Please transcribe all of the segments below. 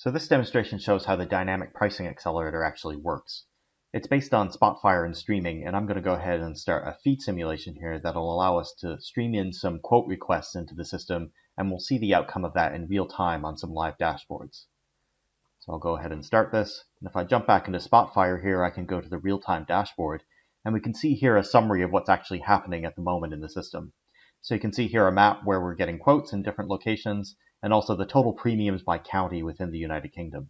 So this demonstration shows how the dynamic pricing accelerator actually works. It's based on Spotfire and streaming, and I'm going to go ahead and start a feed simulation here that'll allow us to stream in some quote requests into the system, and we'll see the outcome of that in real time on some live dashboards. So I'll go ahead and start this, and if I jump back into Spotfire here, I can go to the real-time dashboard, and we can see here a summary of what's actually happening at the moment in the system. So you can see here a map where we're getting quotes in different locations, and also the total premiums by county within the United Kingdom.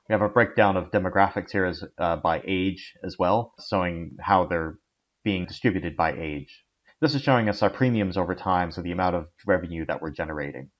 We have a breakdown of demographics here as, by age as well, showing how they're being distributed by age. This is showing us our premiums over time, so the amount of revenue that we're generating.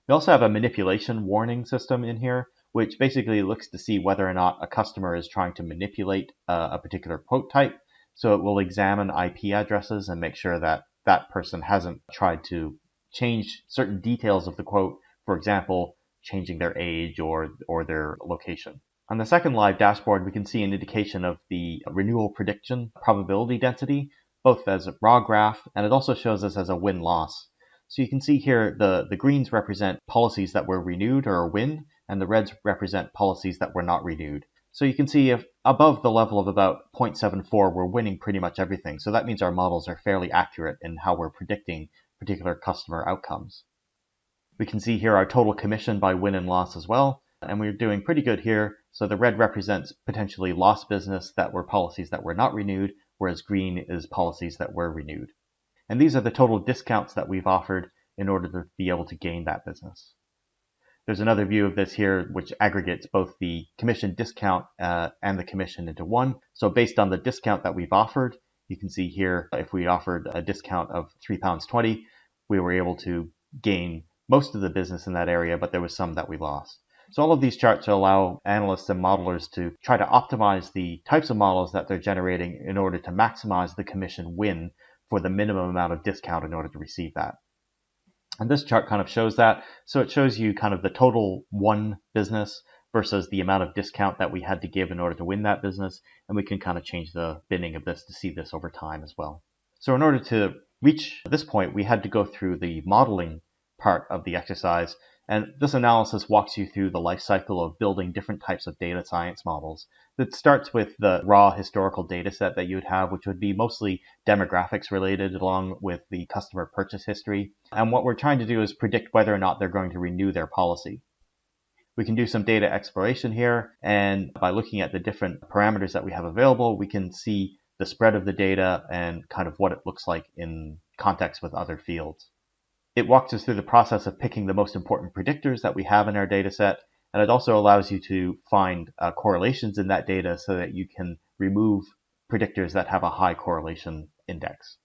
We also have a manipulation warning system in here, which basically looks to see whether or not a customer is trying to manipulate a particular quote type. So it will examine IP addresses and make sure that that person hasn't tried to change certain details of the quote, for example, changing their age or their location. On the second live dashboard, we can see an indication of the renewal prediction probability density, both as a raw graph, and it also shows us as a win-loss. So you can see here the greens represent policies that were renewed or a win, and the reds represent policies that were not renewed. So you can see if above the level of about 0.74, we're winning pretty much everything. So that means our models are fairly accurate in how we're predicting particular customer outcomes. We can see here our total commission by win and loss as well, and we're doing pretty good here. So the red represents potentially lost business that were policies that were not renewed, whereas green is policies that were renewed. And these are the total discounts that we've offered in order to be able to gain that business. There's another view of this here, which aggregates both the commission discount and the commission into one. So based on the discount that we've offered, you can see here, if we offered a discount of £3.20, we were able to gain most of the business in that area, but there was some that we lost. So all of these charts allow analysts and modelers to try to optimize the types of models that they're generating in order to maximize the commission win for the minimum amount of discount in order to receive that. And this chart kind of shows that. So it shows you kind of the total won business versus the amount of discount that we had to give in order to win that business. And we can kind of change the binning of this to see this over time as well. So in order to reach this point, we had to go through the modeling part of the exercise. And this analysis walks you through the life cycle of building different types of data science models. It starts with the raw historical data set that you would have, which would be mostly demographics related along with the customer purchase history. And what we're trying to do is predict whether or not they're going to renew their policy. We can do some data exploration here, and by looking at the different parameters that we have available, we can see the spread of the data and kind of what it looks like in context with other fields. It walks us through the process of picking the most important predictors that we have in our data set, and it also allows you to find correlations in that data so that you can remove predictors that have a high correlation index.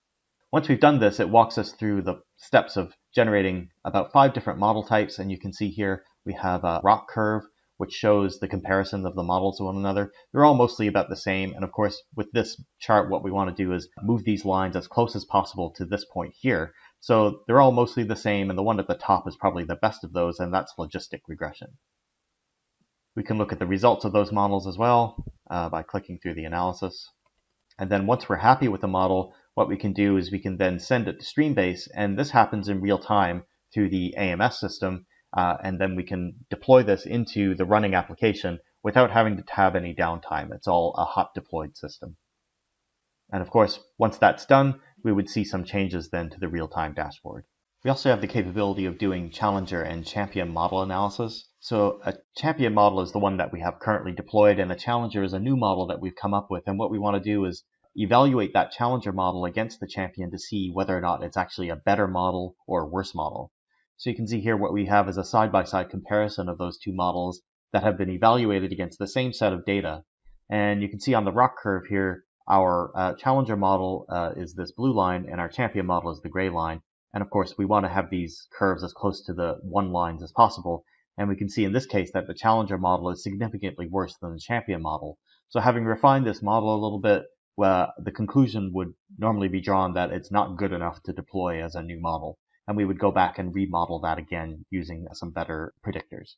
Once we've done this, it walks us through the steps of generating about 5 different model types, and you can see here we have a ROC curve, which shows the comparison of the models to one another. They're all mostly about the same, and of course with this chart what we want to do is move these lines as close as possible to this point here. So they're all mostly the same, and the one at the top is probably the best of those, and that's logistic regression. We can look at the results of those models as well by clicking through the analysis. And then once we're happy with the model, what we can do is we can then send it to Streambase, and this happens in real time through the AMS system, and then we can deploy this into the running application without having to have any downtime. It's all a hot deployed system. And of course, once that's done, we would see some changes then to the real-time dashboard. We also have the capability of doing challenger and champion model analysis. So a champion model is the one that we have currently deployed, and a challenger is a new model that we've come up with. And what we want to do is evaluate that challenger model against the champion to see whether or not it's actually a better model or a worse model. So you can see here what we have is a side-by-side comparison of those two models that have been evaluated against the same set of data. And you can see on the ROC curve here, our challenger model is this blue line, and our champion model is the gray line. And of course, we want to have these curves as close to the one lines as possible. And we can see in this case that the challenger model is significantly worse than the champion model. So having refined this model a little bit, the conclusion would normally be drawn that it's not good enough to deploy as a new model. And we would go back and remodel that again using some better predictors.